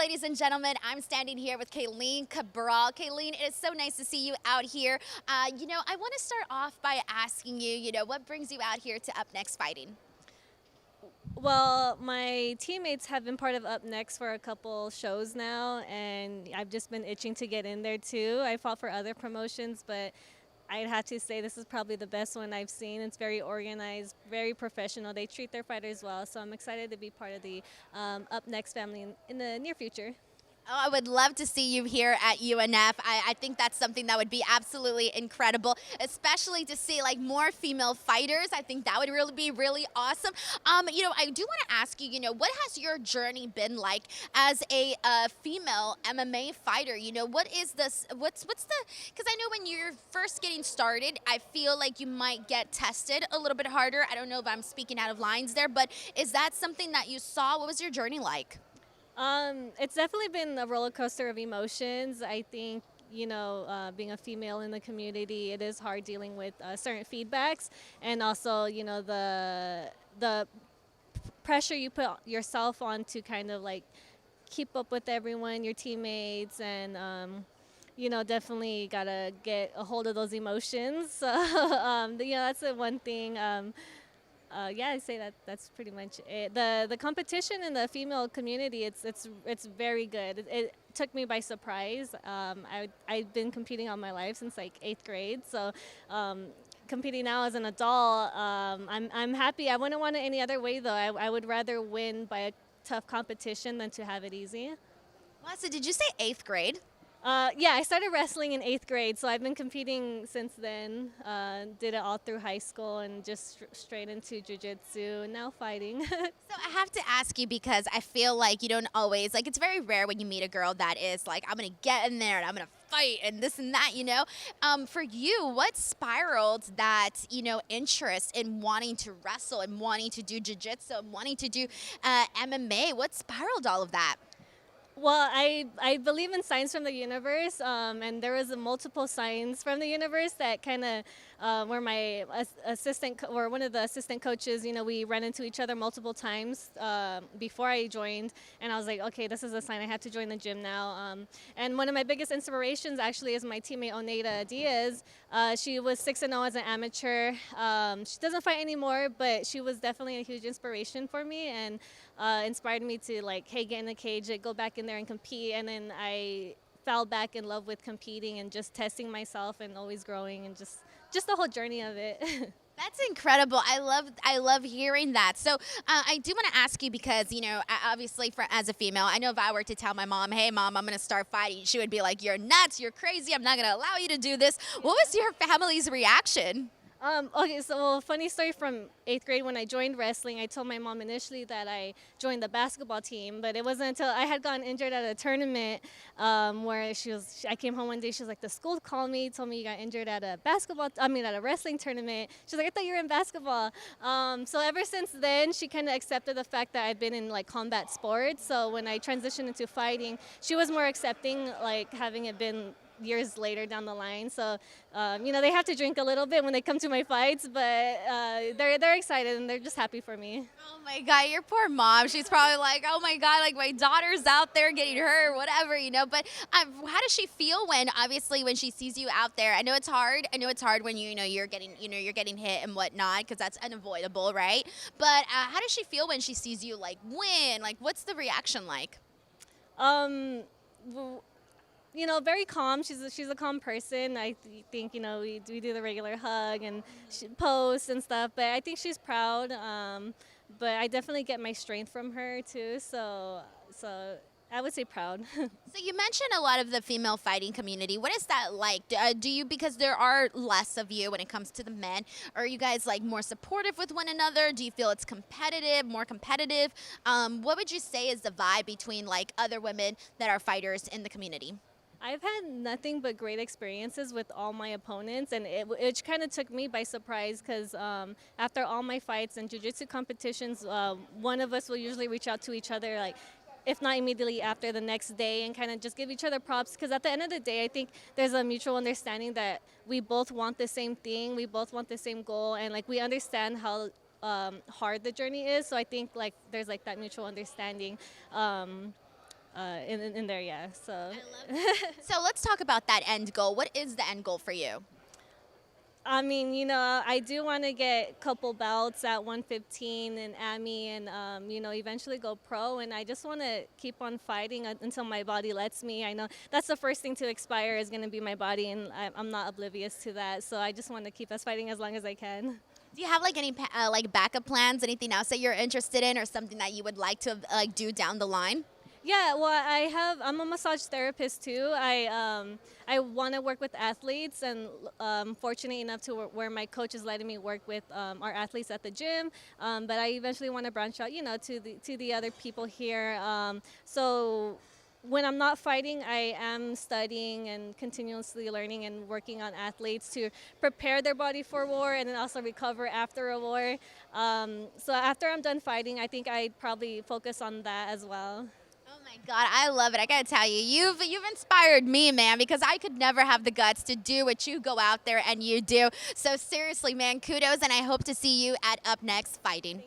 ladies and gentlemen. I'm standing here with Kaylene Cabral. Kaylene, it is so nice to see you out here. I want to start off by asking you, what brings you out here to Up Nexrt Fighting? Well, my teammates have been part of Up Nexrt for a couple shows now, and I've just been itching to get in there too. I fought for other promotions, but I'd have to say this is probably the best one I've seen. It's very organized, very professional. They treat their fighters well, so I'm excited to be part of the Up Nexrt family in the near future. Oh, I would love to see you here at UNF. I think that's something that would be absolutely incredible, especially to see like more female fighters. I think that would really be really awesome. I do want to ask you, what has your journey been like as a female MMA fighter? What is this? What's the? Because I know when you're first getting started, I feel like you might get tested a little bit harder. I don't know if I'm speaking out of lines there, but is that something that you saw? What was your journey like? It's definitely been a roller coaster of emotions. I think, being a female in the community, it is hard dealing with certain feedbacks, and also, the pressure you put yourself on to kind of like keep up with everyone, your teammates, and definitely gotta get a hold of those emotions. So, that's the one thing. Yeah, I say that's pretty much it. The competition in the female community, it's very good. It took me by surprise. I've been competing all my life since like 8th grade, so competing now as an adult, I'm happy. I wouldn't want it any other way though. I would rather win by a tough competition than to have it easy. Wow, so did you say 8th grade? Yeah, I started wrestling in 8th grade, so I've been competing since then. Did it all through high school and just straight into jiu-jitsu, and now fighting. So I have to ask you because I feel like you don't always, like it's very rare when you meet a girl that is like, I'm going to get in there and I'm going to fight and this and that, For you, what spiraled that, interest in wanting to wrestle and wanting to do jiu-jitsu and wanting to do MMA? What spiraled all of that? Well, I believe in signs from the universe, and there was multiple signs from the universe that kind of where my assistant or one of the assistant coaches, we ran into each other multiple times before I joined, and I was like, okay, this is a sign I have to join the gym now. And one of my biggest inspirations actually is my teammate Oneida Diaz. She was 6-0 as an amateur. She doesn't fight anymore, but she was definitely a huge inspiration for me and inspired me to like, hey, get in the cage, go back in there and compete. And then I fell back in love with competing and just testing myself and always growing and just the whole journey of it. That's incredible. I love hearing that. So I do want to ask you because, obviously as a female, I know if I were to tell my mom, hey, mom, I'm going to start fighting, she would be like, you're nuts, you're crazy, I'm not going to allow you to do this. What was your family's reaction? Okay, so funny story from 8th grade when I joined wrestling. I told my mom initially that I joined the basketball team, but it wasn't until I had gotten injured at a tournament where I came home one day, she was like, the school called me, told me you got injured at a at a wrestling tournament. She's like, I thought you were in basketball. So ever since then, she kind of accepted the fact that I'd been in like combat sports. So when I transitioned into fighting, she was more accepting, like having it been years later down the line. So, they have to drink a little bit when they come to my fights, but they're excited and they're just happy for me. Oh my God, your poor mom. She's probably like, oh my God, like my daughter's out there getting hurt, whatever, But how does she feel when she sees you out there? I know it's hard. I know it's hard when you're getting hit and whatnot because that's unavoidable, right? But how does she feel when she sees you like win? Like, what's the reaction like? Very calm. She's a calm person. I think, we do the regular hug and post and stuff, but I think she's proud. But I definitely get my strength from her too. So I would say proud. So you mentioned a lot of the female fighting community. What is that like? Do you, because there are less of you when it comes to the men, are you guys like more supportive with one another? Do you feel it's competitive, more competitive? What would you say is the vibe between like other women that are fighters in the community? I've had nothing but great experiences with all my opponents, and it kind of took me by surprise because after all my fights and jiu-jitsu competitions, one of us will usually reach out to each other, like, if not immediately after, the next day, and kind of just give each other props because at the end of the day, I think there's a mutual understanding that we both want the same thing, we both want the same goal, and like we understand how hard the journey is, so I think like there's like that mutual understanding. in there, yeah. So. I love it. So let's talk about that end goal. What is the end goal for you? I mean, I do want to get a couple bouts at 115 and AMI and, eventually go pro. And I just want to keep on fighting until my body lets me. I know that's the first thing to expire is going to be my body, and I'm not oblivious to that. So I just want to keep us fighting as long as I can. Do you have like any like backup plans, anything else that you're interested in or something that you would like to like do down the line? Yeah, well, I'm a massage therapist too. I want to work with athletes, and fortunate enough to where my coach is letting me work with our athletes at the gym. But I eventually want to branch out, to the other people here. So when I'm not fighting, I am studying and continuously learning and working on athletes to prepare their body for war and then also recover after a war. So after I'm done fighting, I think I'd probably focus on that as well. Oh my God, I love it. I gotta tell you, you've inspired me, man, because I could never have the guts to do what you go out there and you do. So seriously, man, kudos, and I hope to see you at Up Nexrt Fighting.